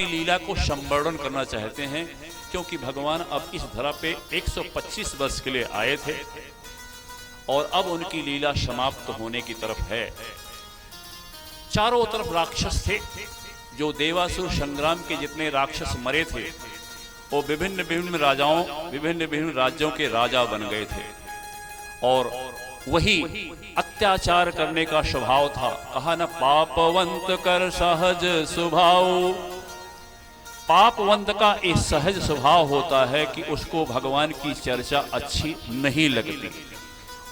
अपनी लीला को संवर्धन करना चाहते हैं, क्योंकि भगवान अब इस धरा पे 125 वर्ष के लिए आए थे और अब उनकी लीला समाप्त होने की तरफ है। चारों तरफ राक्षस थे, जो देवासुर संग्राम के जितने राक्षस मरे थे वो विभिन्न विभिन्न राजाओं, विभिन्न विभिन्न राज्यों के राजा बन गए थे और वही अत्याचार करने का स्वभाव था। कहा न पापवंत कर सहज स्वभाव। पापवंत का एक सहज स्वभाव होता है कि उसको भगवान की चर्चा अच्छी नहीं लगती।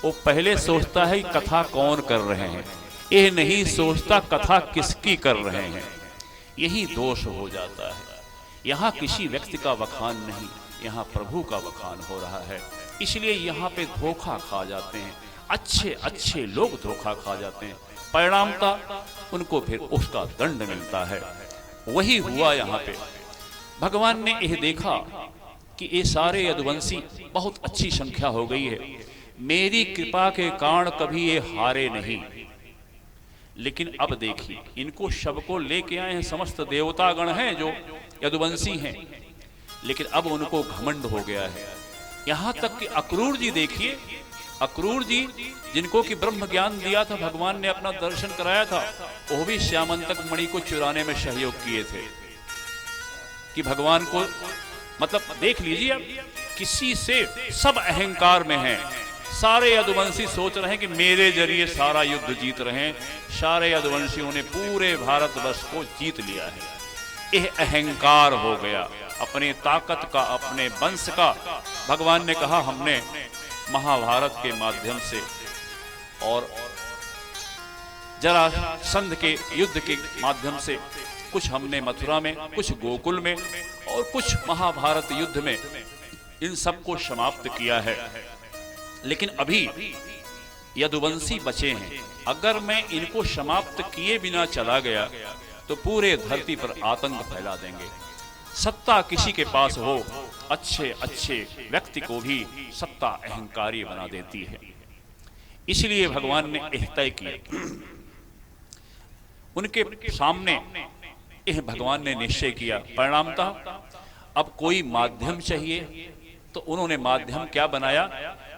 वो पहले सोचता है कि कथा कौन कर रहे हैं, ये नहीं सोचता कथा किसकी कर रहे हैं। यही दोष हो जाता है। यहाँ किसी व्यक्ति का वखान नहीं, यहाँ प्रभु का वखान हो रहा है, इसलिए यहाँ पे धोखा खा जाते हैं। अच्छे अच्छे लोग धोखा खा जाते हैं, परिणामता उनको फिर उसका दंड मिलता है। वही हुआ यहाँ पे। भगवान ने यह देखा कि ये सारे यदुवंशी बहुत अच्छी संख्या हो गई है, मेरी कृपा के कारण कभी ये हारे नहीं। लेकिन अब देखिए, इनको सबको लेके आए हैं, समस्त देवतागण हैं जो यदुवंशी हैं, लेकिन अब उनको घमंड हो गया है। यहां तक कि अक्रूर जी देखिए, अक्रूर जी जिनको कि ब्रह्म ज्ञान दिया था, भगवान ने अपना दर्शन कराया था, वो भी श्यामंतक मणि को चुराने में सहयोग किए थे कि भगवान को, मतलब देख लीजिए अब, किसी से सब अहंकार में हैं। सारे यदुवंशी सोच रहे हैं कि मेरे जरिए सारा युद्ध जीत रहे हैं। सारे यदुवंशियों ने पूरे भारतवर्ष को जीत लिया है। यह अहंकार हो गया, अपने ताकत का, अपने वंश का। भगवान ने कहा हमने महाभारत के माध्यम से और जरासंध के युद्ध के माध्यम से, कुछ हमने मथुरा में, कुछ गोकुल में और कुछ महाभारत युद्ध में, इन सबको समाप्त किया है। लेकिन अभी यदुवंशी बचे हैं। अगर मैं इनको समाप्त किए बिना चला गया तो पूरे धरती पर आतंक फैला देंगे। सत्ता किसी के पास हो, अच्छे अच्छे व्यक्ति को भी सत्ता अहंकारी बना देती है। इसलिए भगवान ने यह तय किया, उनके सामने यह भगवान ने निश्चय किया। परिणामतः अब कोई माध्यम चाहिए, तो उन्होंने माध्यम क्या बनाया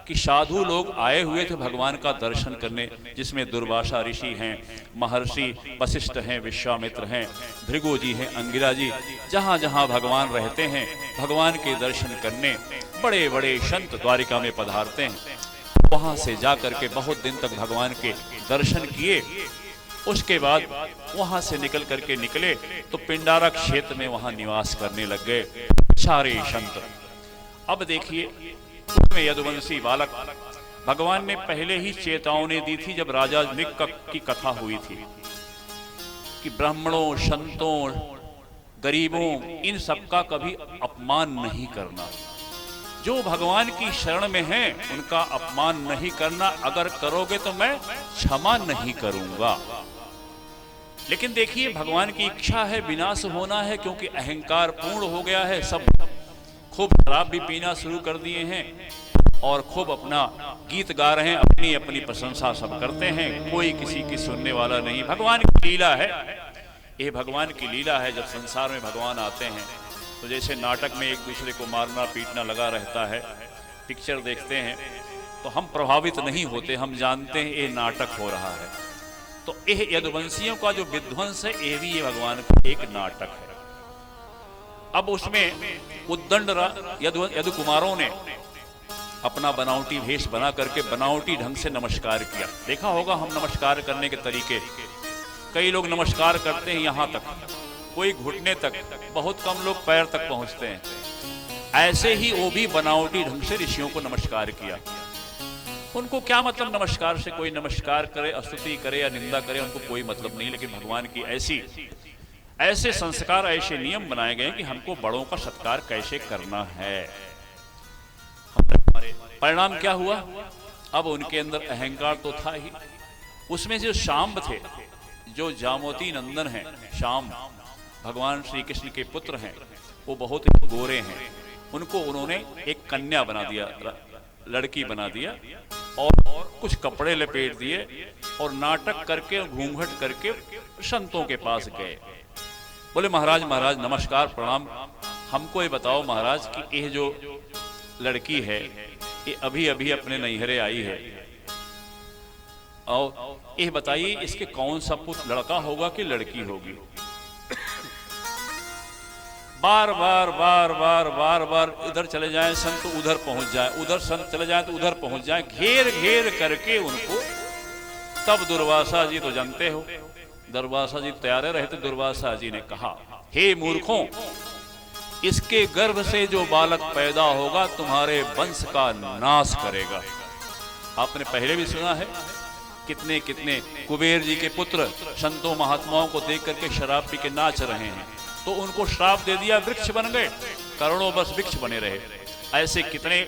कि साधु लोग आए हुए थे भगवान का दर्शन करने, जिसमें दुर्वासा ऋषि हैं, महर्षि वशिष्ठ हैं, विश्वामित्र हैं, भृगु जी हैं, अंगिरा जी, जहां जहां भगवान रहते हैं भगवान के दर्शन करने बड़े बड़े संत द्वारिका में पधारते हैं। वहां से जाकर के बहुत दिन तक भगवान के दर्शन किए। उसके बाद वहां से निकल करके निकले तो पिंडारा क्षेत्र में वहां निवास करने लग गए सारे संत। अब देखिए, उसमें यदुवंशी बालक, भगवान ने पहले ही चेतावनी दी थी जब राजा निक की कथा हुई थी कि ब्राह्मणों, संतों, गरीबों, इन सबका कभी अपमान नहीं करना। जो भगवान की शरण में हैं उनका अपमान नहीं करना, अगर करोगे तो मैं क्षमा नहीं करूंगा। लेकिन देखिए, भगवान की इच्छा है, विनाश होना है, क्योंकि अहंकार पूर्ण हो गया है। सब खूब शराब भी पीना शुरू कर दिए हैं और खूब अपना गीत गा रहे हैं, अपनी अपनी प्रशंसा सब करते हैं, कोई किसी की सुनने वाला नहीं। भगवान की लीला है, ये भगवान की लीला है। जब संसार में भगवान आते हैं तो जैसे नाटक में एक दूसरे को मारना पीटना लगा रहता है, पिक्चर देखते हैं तो हम प्रभावित नहीं होते, हम जानते हैं ये नाटक हो रहा है। तो यह यदुवंशियों का जो विध्वंस है, ये भी ये भगवान का एक नाटक है। अब उसमें उद्दंड यदु कुमारों ने अपना बनावटी भेष बना करके बनावटी ढंग से नमस्कार किया। देखा होगा हम नमस्कार करने के तरीके, कई लोग नमस्कार करते हैं यहाँ तक, कोई घुटने तक, बहुत कम लोग पैर तक पहुंचते हैं। ऐसे ही वो भी बनावटी ढंग से ऋषियों को नमस्कार किया। उनको क्या मतलब नमस्कार से? कोई नमस्कार करे, स्तुति करे या निंदा करे, उनको कोई मतलब नहीं। लेकिन भगवान की ऐसे संस्कार, ऐसे नियम बनाए गए कि हमको बड़ों का सत्कार कैसे करना है। परिणाम क्या हुआ? अब उनके अंदर अहंकार तो था ही। उसमें जो शाम्ब थे, जो जामवती नंदन हैं, शाम भगवान श्री कृष्ण के पुत्र हैं, वो बहुत ही गोरे हैं। उनको उन्होंने एक कन्या बना दिया, लड़की बना दिया और कुछ कपड़े लपेट दिए और नाटक करके, घूंघट करके संतों के पास गए। बोले महाराज महाराज नमस्कार प्रणाम, हमको ये बताओ महाराज कि ये जो लड़की है ये अभी अभी अपने नैहरे आई है, और ये बताइए इसके कौन सा पुत्र, लड़का होगा कि लड़की होगी? बार बार बार बार बार बार इधर चले जाएं संत तो उधर पहुंच जाए, उधर संत चले जाएं तो उधर पहुंच जाए, घेर घेर करके उनको। तब दुर्वासा जी तो जानते हो, दुर्वासा जी तैयार रहते। दुर्वासा जी ने कहा, हे मूर्खों, इसके गर्भ से जो बालक पैदा होगा तुम्हारे वंश का नाश करेगा। आपने पहले भी सुना है कितने कितने कुबेर जी के पुत्र संतों महात्माओं को देख करके शराब पी के नाच रहे हैं, तो उनको श्राप दे दिया, वृक्ष बन गए, करोड़ों वर्ष वृक्ष बने रहे। ऐसे कितने,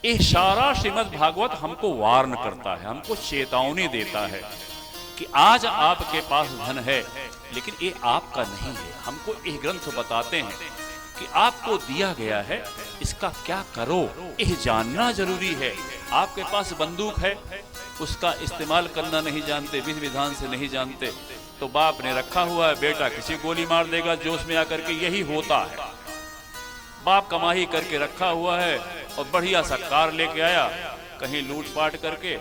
ये सारा श्रीमद् भागवत हमको वार्न करता है, हमको चेतावनी देता है कि आज आपके पास धन है लेकिन ये आपका नहीं है। हमको ये ग्रंथ बताते हैं कि आपको दिया गया है, इसका क्या करो ये जानना जरूरी है। आपके पास बंदूक है, उसका इस्तेमाल करना नहीं जानते, विधि विधान से नहीं जानते, तो बाप ने रखा हुआ है, बेटा किसी गोली मार देगा जोश में आकर के। यही होता है, बाप कमाई करके रखा हुआ है और बढ़िया सा कार लेके आया, कहीं लूटपाट करके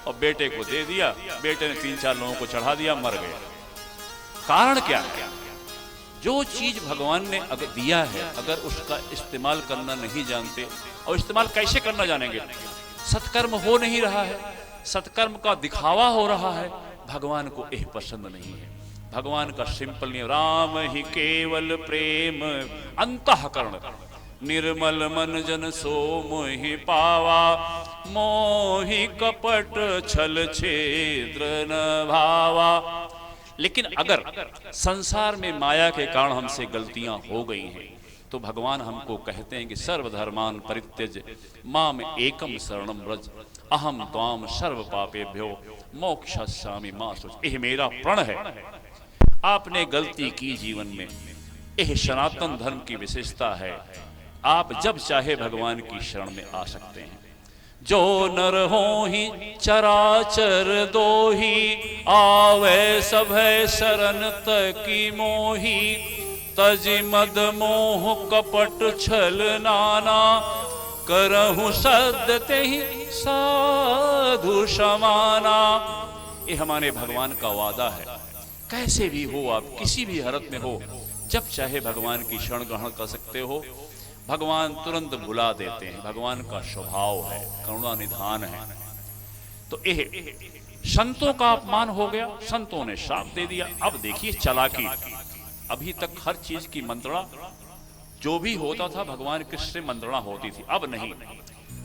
और बेटे को दे दिया, बेटे ने 3-4 लोगों को चढ़ा दिया, मर गया। कारण क्या है? जो चीज भगवान ने अगर दिया है, अगर उसका इस्तेमाल करना नहीं जानते, और इस्तेमाल कैसे करना जानेंगे? सत्कर्म हो नहीं रहा है, सत्कर्म का दिखावा हो रहा है, भगवान को यह पसंद नहीं है। भगवान का सिंपल नियम, राम ही केवल प्रेम अंतःकरण, निर्मल मन जन सो मोहि पावा, मोहि कपट छल छेद्र न भावा। लेकिन अगर संसार में माया के कारण हमसे गलतियां हो गई हैं, तो भगवान हमको कहते हैं कि सर्वधर्मान परित्यज माम एकम शरणम व्रज, अहम त्वाम सर्व पापेभ्यो मोक्षयिष्यामि मा शुच। यह मेरा प्रण है। आपने गलती की जीवन में, यह सनातन धर्म की विशेषता है, आप जब चाहे भगवान की शरण में आ सकते हैं। जो नर हो ही चराचर दो ही, आवे सभय शरण तकी मोही, तजि मद मोह कपट छल नाना, करहु सद्यते ही साधु समाना। ये हमारे भगवान का वादा है। कैसे भी हो, आप किसी भी हालत में हो, जब चाहे भगवान की शरण ग्रहण कर सकते हो। भगवान तुरंत बुला देते हैं, भगवान का स्वभाव है, करुणा निधान है। तो यह संतों का अपमान हो गया, संतों ने श्राप दे दिया। अब देखिए चालाकी, अभी तक हर चीज की मंत्रणा जो भी होता था भगवान कृष्ण से मंत्रणा होती थी, अब नहीं।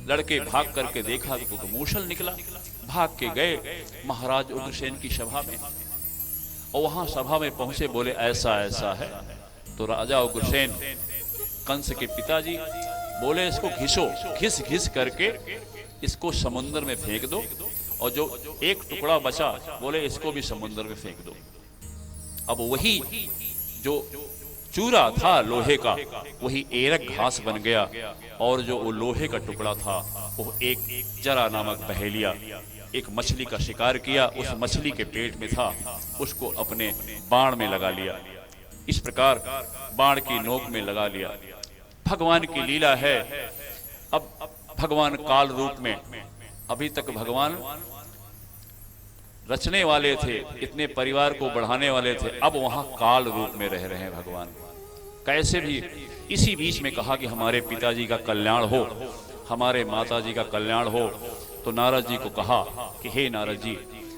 लड़के भाग करके देखा तो मूसल निकला, भाग के गए महाराज उग्रसेन की सभा में, और वहां सभा में पहुंचे, बोले ऐसा ऐसा है। तो राजा उग्रसेन कंस के पिताजी बोले इसको घिसो, घिस घिस करके इसको समुद्र में फेंक दो, और जो एक टुकड़ा बचा बोले इसको भी समुद्र में फेंक दो। अब वही जो चूरा था लोहे का, वही एरक घास बन गया, और जो वो लोहे का टुकड़ा था वो एक जरा नामक बहेलिया, एक मछली का शिकार किया, उस मछली के पेट में था, उसको अपने बाण में लगा लिया। इस प्रकार बाण की नोक में लगा लिया। भगवान की लीला है। अब भगवान काल रूप में, अभी तक भगवान रचने वाले थे, इतने परिवार को बढ़ाने वाले थे, अब वहां काल रूप में रह रहे हैं भगवान। कैसे भी इसी बीच में कहा कि हमारे पिताजी का कल्याण हो, हमारे माताजी का कल्याण हो। तो नारद जी को कहा कि हे नारद जी,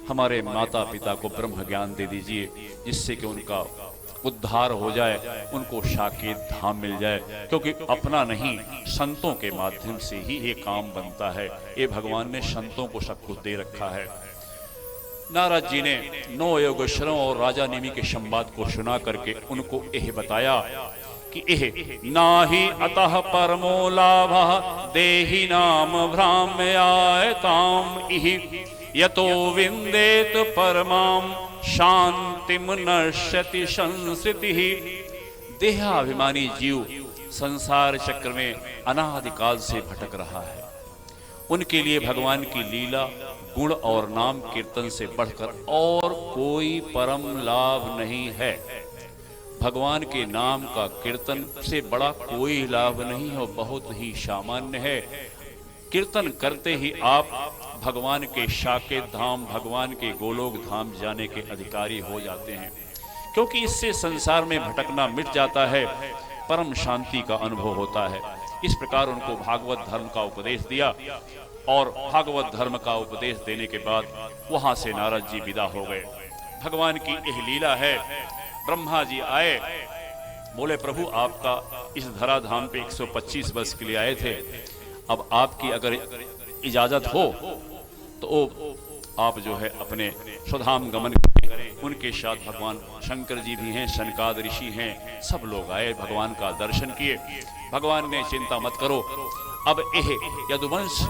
हमारे माता पिता को ब्रह्म ज्ञान दे दीजिए, जिससे कि उनका उद्धार हो जाए, उनको साकेत धाम मिल जाए, क्योंकि अपना नहीं संतों के माध्यम से ही ये काम बनता है। ये भगवान ने संतों को सब कुछ दे रखा है। नारद जी ने 9 योगेश्वरों और राजा निमि के संवाद को सुना करके उनको यह बताया कि एह नाही अतः परमो लाभः देहि नाम भ्राम्यायताम इहि यतो विन्देत परमाम शांतिम नश्यति संस्थितिः। देहाभिमानी जीव संसार चक्र में अनादिकाल से भटक रहा है। उनके लिए भगवान की लीला, गुण और नाम कीर्तन से बढ़कर और कोई परम लाभ नहीं है। भगवान के नाम का कीर्तन से बड़ा कोई लाभ नहीं है और बहुत ही सामान्य है। कीर्तन करते ही आप भगवान के साकेत धाम, भगवान के गोलोक धाम जाने के अधिकारी हो जाते हैं, क्योंकि इससे संसार में भटकना मिट जाता है, परम शांति का अनुभव होता है। इस प्रकार उनको भागवत धर्म का उपदेश दिया और भागवत धर्म का उपदेश देने के बाद वहां से नारद जी विदा हो गए। भगवान की यह लीला है। ब्रह्मा जी आए, बोले प्रभु आपका इस धराधाम पे 125 वर्ष के लिए आए थे, अब आपकी अगर इजाजत हो तो आप जो है अपने स्वधाम गमन करें। उनके साथ भगवान शंकर जी भी हैं, सनकाद ऋषि हैं, सब लोग आए, भगवान का दर्शन किए। भगवान ने चिंता मत करो, अब यह यदुवंश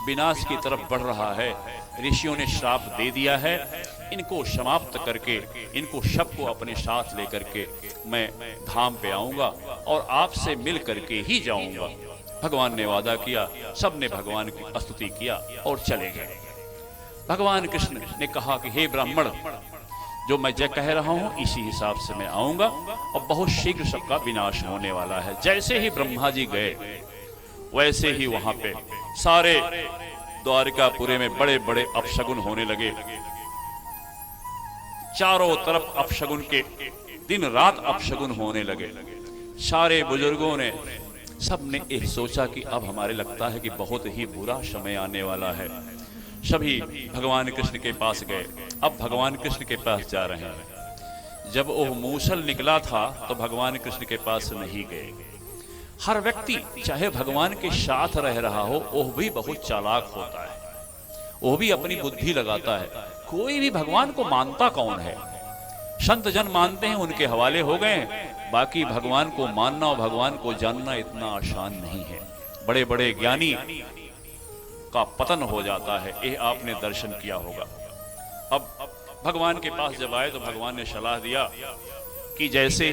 विनाश की तरफ बढ़ रहा है, ऋषियों ने श्राप दे दिया है, इनको समाप्त करके इनको सबको अपने साथ लेकर के मैं धाम पे आऊंगा और आपसे मिल करके ही जाऊंगा। भगवान ने वादा किया, सबने भगवान की स्तुति किया और चले गए। भगवान कृष्ण ने कहा कि हे ब्राह्मण, जो मैं जय कह रहा हूं इसी हिसाब से मैं आऊंगा और बहुत शीघ्र सबका विनाश होने वाला है। जैसे ही ब्रह्मा जी गए वैसे ही वहां पे सारे द्वारिकापुरी में बड़े बड़े अपशगुन होने लगे। चारों तरफ अपशगुन के, दिन रात अपशगुन होने लगे। सारे बुजुर्गों ने, सबने एक सोचा कि अब हमारे लगता है कि बहुत ही बुरा समय आने वाला है। सभी भगवान कृष्ण के पास गए। अब भगवान कृष्ण के पास जा रहे हैं। जब वो मूसल निकला था तो भगवान कृष्ण के पास नहीं गए। हर व्यक्ति चाहे भगवान के साथ रह रहा हो, वह भी बहुत चालाक होता है, वो भी अपनी बुद्धि लगाता है। कोई भी भगवान को मानता कौन है? संत जन मानते हैं, उनके हवाले हो गए। बाकी भगवान को मानना और भगवान को जानना इतना आसान नहीं है। बड़े बड़े ज्ञानी का पतन हो जाता है, ये आपने दर्शन किया होगा। अब भगवान के पास जब आए तो भगवान ने सलाह दिया कि जैसे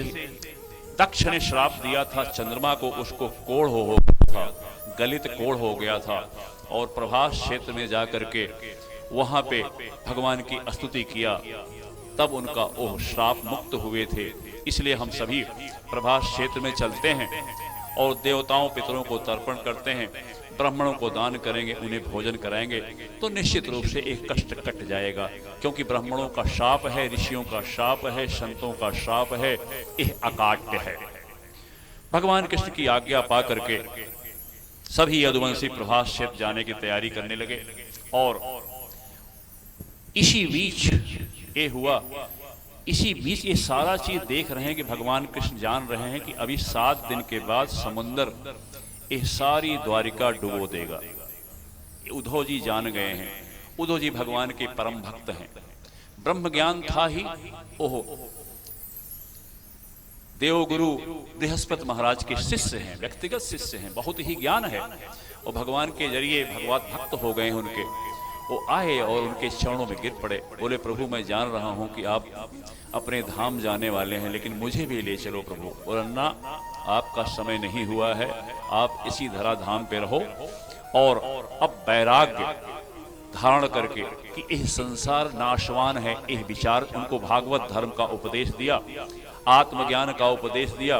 दक्ष ने श्राप दिया था चंद्रमा को, उसको कोढ़ हो गया था, गलित कोढ़ हो गया था, और प्रभास क्षेत्र में जाकर के वहां पे भगवान की स्तुति किया, तब उनका वो श्राप मुक्त हुए थे। इसलिए हम सभी प्रभास क्षेत्र में चलते हैं और देवताओं पितरों को तर्पण करते हैं, ब्राह्मणों को दान करेंगे, उन्हें भोजन कराएंगे, तो निश्चित रूप से एक कष्ट कट जाएगा। क्योंकि ब्राह्मणों का शाप है, ऋषियों का शाप है, संतों का शाप है, यह अकाट्य है। भगवान कृष्ण की आज्ञा पा करके सभी यदुवंशी प्रभास क्षेत्र जाने की तैयारी करने लगे। और इसी बीच ये हुआ, इसी बीच ये सारा चीज देख रहे हैं कि भगवान कृष्ण जान रहे हैं कि अभी 7 दिन के बाद समुंदर ये सारी द्वारिका डुबो देगा। उद्धव जी जान गए हैं। उद्धव जी भगवान के परम भक्त हैं, ब्रह्म ज्ञान था ही। ओहो, देवगुरु बृहस्पति महाराज के शिष्य हैं, व्यक्तिगत शिष्य हैं, बहुत ही ज्ञान है, और भगवान के जरिए भगवत भक्त हो गए उनके। वो आए और उनके चरणों में गिर पड़े, बोले प्रभु मैं जान रहा हूं कि आप अपने धाम जाने वाले हैं, लेकिन मुझे भी ले चलो प्रभु। वरना आपका समय नहीं हुआ है, आप इसी धरा धाम पे रहो। और अब वैराग्य धारण करके कि यह संसार नाशवान है, यह विचार, उनको भागवत धर्म का उपदेश दिया, आत्मज्ञान का उपदेश दिया,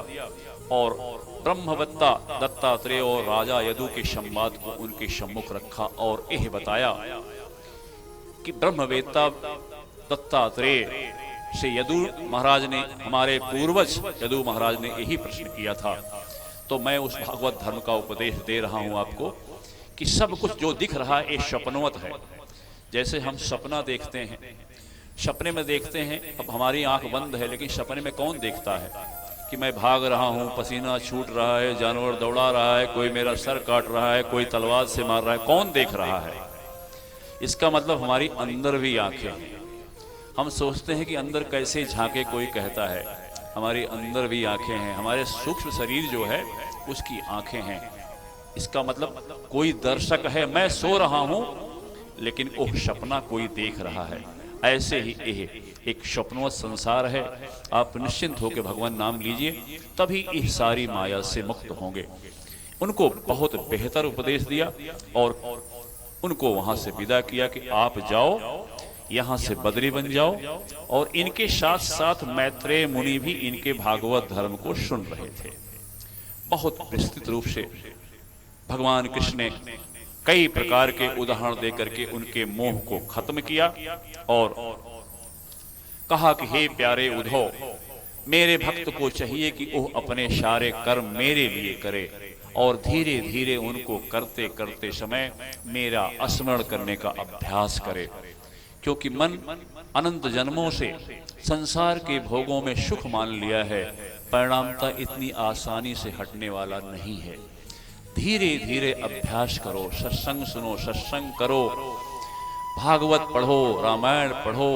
और ब्रह्मवत्ता दत्तात्रेय और राजा यदु के संवाद को उनके सम्मुख रखा और यह बताया कि ब्रह्मवेत्ता दत्तात्रेय से यदु महाराज ने, हमारे पूर्वज यदु महाराज ने यही प्रश्न किया था। तो मैं उस भागवत धर्म का उपदेश दे रहा हूं आपको कि सब कुछ जो दिख रहा है ये स्वप्नवत है। जैसे हम सपना देखते हैं, सपने में देखते हैं, अब हमारी आंख बंद है, लेकिन सपने में कौन देखता है कि मैं भाग रहा हूं, पसीना छूट रहा है, जानवर दौड़ा रहा है, कोई मेरा सर काट रहा है, कोई तलवार से मार रहा है, कौन देख रहा है? इसका मतलब हमारी अंदर भी आंखें हैं। हम सोचते हैं कि अंदर कैसे झांके, कोई कहता है हमारी अंदर भी आंखें हैं, हमारे सूक्ष्म शरीर जो है उसकी आंखें हैं। इसका मतलब कोई दर्शक है, मैं सो रहा हूं लेकिन वो सपना कोई देख रहा है। ऐसे ही एक स्वप्नवत संसार है। आप निश्चिंत होकर भगवान नाम लीजिए, तभी इस सारी माया से मुक्त होंगे। उनको बहुत बेहतर उपदेश दिया और उनको वहां से विदा किया कि आप जाओ, यहां से बद्री बन जाओ। और इनके साथ साथ मैत्रेय मुनि भी इनके भागवत धर्म को सुन रहे थे। बहुत विस्तृत रूप से भगवान कृष्ण ने कई प्रकार के उदाहरण देकर के उनके मोह को खत्म किया और कहा कि हे प्यारे उद्धव, मेरे भक्त को चाहिए कि वह अपने सारे कर्म मेरे लिए करे और धीरे धीरे उनको करते करते समय मेरा स्मरण करने का अभ्यास करे, क्योंकि मन अनंत जन्मों से संसार के भोगों में सुख मान लिया है, परिणामतः इतनी आसानी से हटने वाला नहीं है। धीरे धीरे अभ्यास करो, सत्संग सुनो, सत्संग करो, भागवत पढ़ो, रामायण पढ़ो,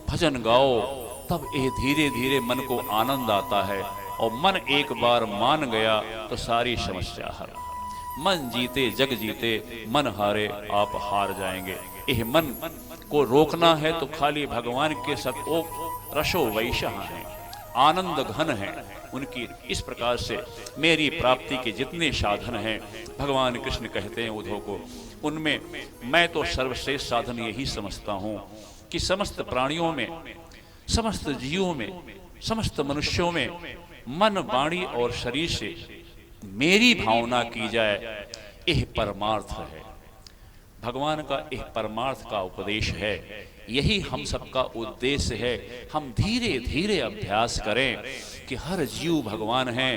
भजन गाओ, तब ये धीरे धीरे मन को आनंद आता है। और मन एक बार मान गया तो सारी समस्या हल। मन जीते जग जीते, मन हारे आप हार जाएंगे। यह मन को रोकना है तो खाली भगवान के सतोक रसो वैशः हैं, आनंद घन है उनकी। इस प्रकार से मेरी प्राप्ति के जितने साधन हैं, भगवान कृष्ण कहते हैं उद्धव को, उनमें मैं तो सर्वश्रेष्ठ साधन यही समझता हूं कि समस्त प्राणियों में, समस्त जीवों में, समस्त मनुष्यों में मन, वाणी और शरीर से मेरी भावना की जाए, यह परमार्थ है। भगवान का यह परमार्थ का उपदेश है, यही हम सबका उद्देश्य है। हम धीरे धीरे अभ्यास करें कि हर जीव भगवान है,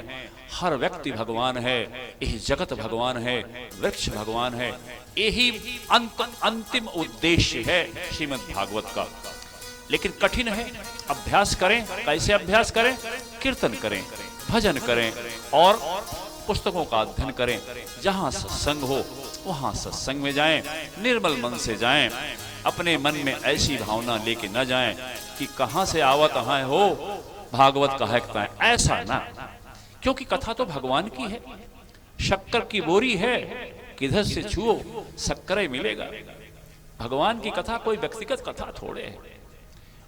हर व्यक्ति भगवान है, यह जगत भगवान है, वृक्ष भगवान है। यही अंतिम उद्देश्य है श्रीमद् भागवत का। लेकिन कठिन है। अभ्यास करें। कैसे अभ्यास करें? कीर्तन करें, भजन करें और पुस्तकों का अध्ययन करें। जहां सत्संग हो वहां सत्संग में जाएं, निर्मल मन से जाएं। अपने मन में ऐसी भावना लेके न जाएं कि कहां से आवत आए हो, भागवत कहता है, ऐसा ना। क्योंकि कथा तो भगवान की है, शक्कर की बोरी है, किधर से छुओ शक्कर मिलेगा। भगवान की कथा कोई व्यक्तिगत कथा थोड़े है,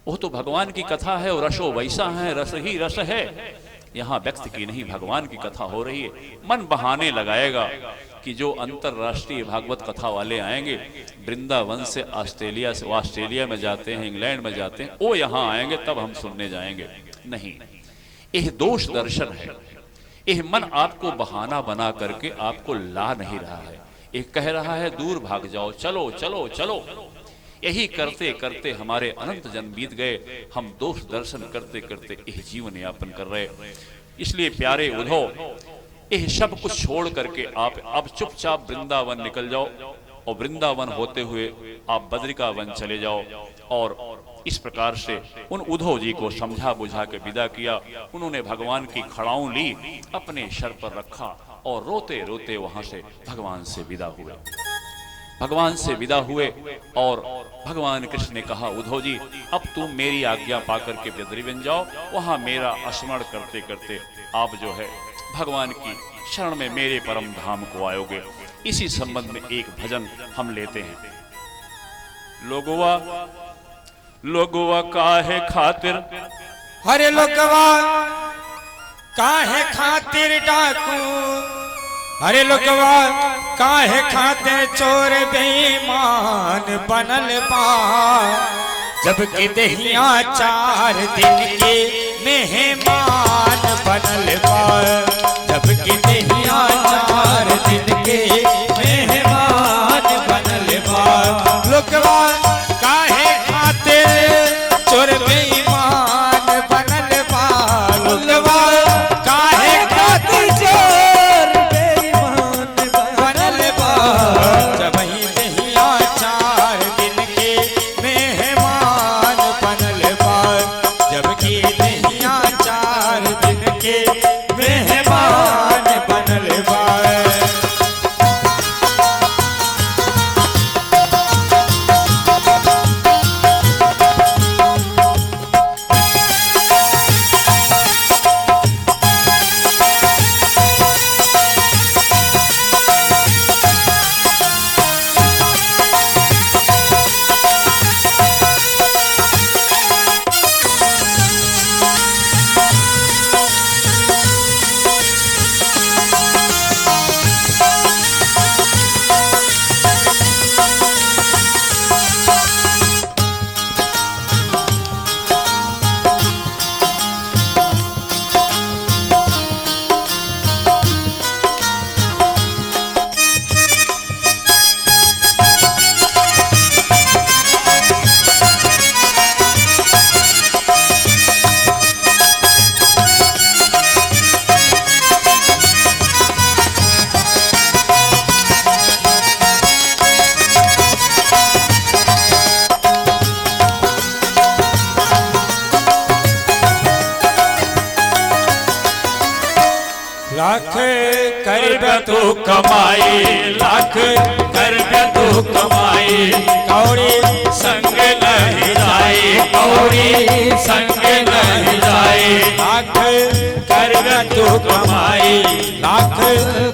वो तो भगवान की कथा है और रसो वैसा है, रस ही रस है। यहाँ व्यक्ति की नहीं, भगवान की कथा हो रही है। मन बहाने लगाएगा कि जो अंतरराष्ट्रीय भागवत कथा वाले आएंगे वृंदावन से, ऑस्ट्रेलिया से, ऑस्ट्रेलिया में जाते हैं, इंग्लैंड में जाते हैं, वो यहाँ आएंगे तब हम सुनने जाएंगे। नहीं, यह दोष दर्शन है। यह मन आपको बहाना बना करके आपको ला नहीं रहा है, यह कह रहा है दूर भाग जाओ, चलो चलो चलो। यही करते करते हमारे अनंत जन्म बीत गए। हम दोष दर्शन करते करते यह जीवन यापन कर रहे। इसलिए प्यारे उद्धव, यह सब कुछ छोड़ करके आप अब चुपचाप वृंदावन निकल जाओ और वृंदावन होते हुए आप बद्रिकावन चले जाओ। और इस प्रकार से उन उद्धव जी को समझा बुझा के विदा किया। उन्होंने भगवान की खड़ाऊं ली, अपने सर पर रखा और रोते रोते वहां से भगवान से विदा हुए। भगवान से विदा हुए और भगवान कृष्ण ने कहा, उद्धव जी अब तुम मेरी आज्ञा पाकर के बद्री बन जाओ, वहां मेरा स्मरण करते करते आप जो है भगवान की शरण में मेरे परम धाम को आयोगे। इसी संबंध में एक भजन हम लेते हैं। लोगोवा लोगोवा काहे खातिर, हरे लोगवा काहे खातिर डाकू, हरे लोगवा काहे खातिर चोर बेईमान बनल बा। जबकि दहिया 4 दिन के मेहमान बनल बा। जबकि दहिया 4 दिन के मेहमान बनल बा। लोगवा काहे खातिर चोर बेईमान बनल बा। लोगवा काहे खातिर चोर बेईमान बनल बा। जबकि दहिया 4 दिन के मेहमान बनल बा। जबकि दहिया 4 दिन के मेहमान बनल बा। लाख कर तू कमाई, लाख कर तू कमाई, कौड़ी संग नहीं जाए, कौड़ी संग नहीं जाए। लाख कर तू कमाई, लाख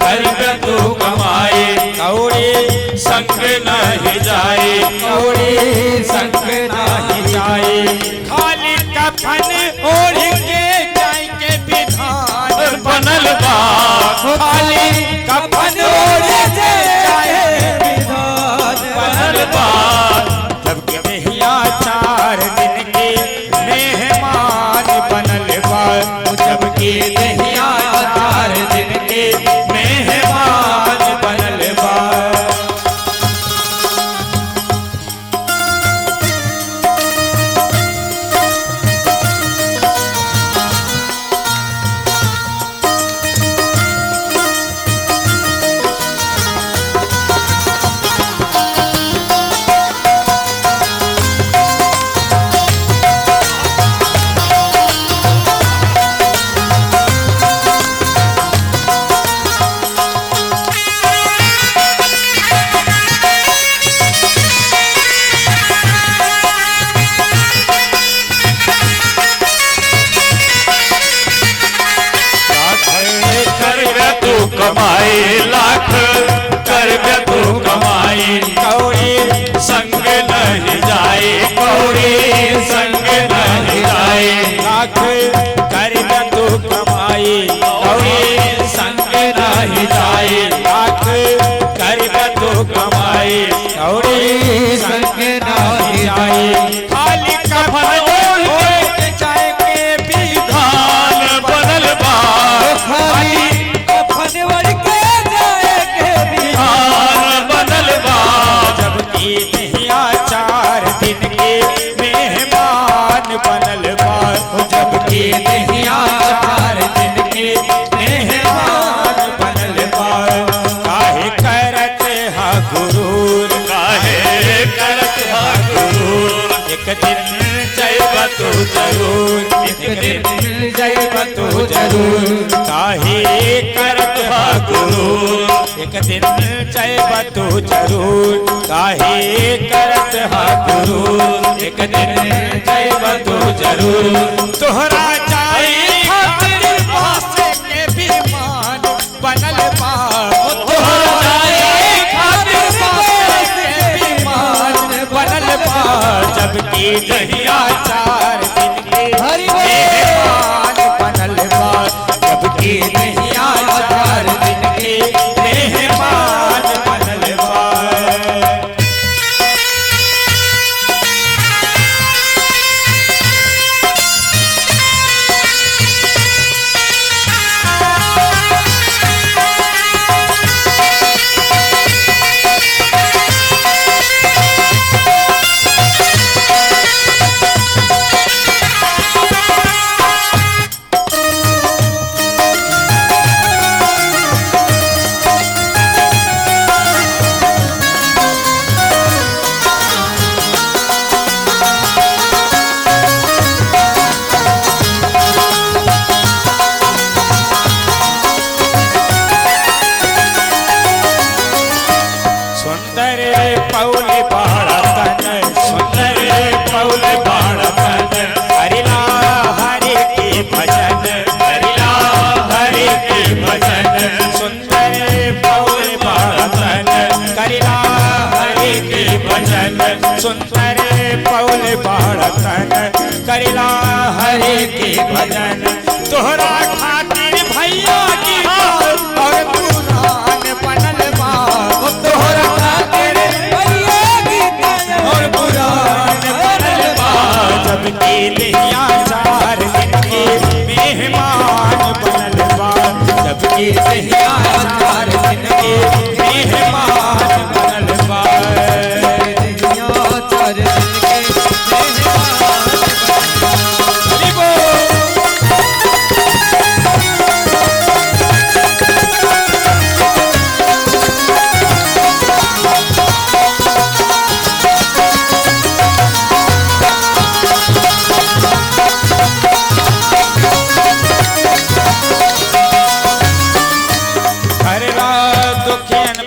कर तू कमाई, कौड़ी संग नहीं जाए, कौड़ी संग नहीं जाए। खाली कफन ओढ़ के जाएंगे विधान बनल बा, खाली कफन ओढ़ के जाए विधान बनल बा। जबकि नहिया 4 दिन के मेहमान बनल बा, जबकि नहिया 4 दिन के मेहमान बनल बा। कमाई, लाख कर तू कमाई, कौड़ी संग नहीं जाए, कौड़ी संग नहीं जाए। लाख कर तू कमाई, कौड़ी संग नहीं जाए, लाख कर तू कमाई, कौड़ी संग नहीं जाए। खाली कफन ओढ़ के जाएंगे विधान बनल बा, खाली कफन ओढ़ के जाएंगे विधान बनल बा। जबकि नहिया 4 दिन के मेहमान बनल बा, जबकि नहिया 4 दिन के मेहमान बनल बा। काहे करत हा गुरूर, काहे करत हा गुरूर, एक दिन जैब तू जरूर, एक दिन जैब तू जरूर। काहे करत हा गुरूर, एक दिन जैब तू जरूर। काहे करत हा गुरूर, एक दिन जैब तू जरूर। तोहरा जाए खातिर पास के विमान बनल बा, तोहरा जाए खातिर पास के विमान बनल बा। जबकि नहिया 4 दिन के मेहमान बनल बा, जबकि नहिया 4 दिन के मेहमान बनल बा। सुंदर पौल बाड़तन, सुंदर पौल बाड़तन, हरिला हरि के भजन, हरिला हरि के भजन। सुंदर पौल बाड़तन, करिला हरि के भजन, सुंदर पौल बाड़तन, करिला हरि के भजन। तोहरा खातिर भैया की और पुराण बनल बा, तोहरा खातिर भैया की और पुराण बनल बा। जबकि नहिया 4 दिन के मेहमान बनल बा, जबकि नहिया 4 दिन के मेहमान बनल बा। चैन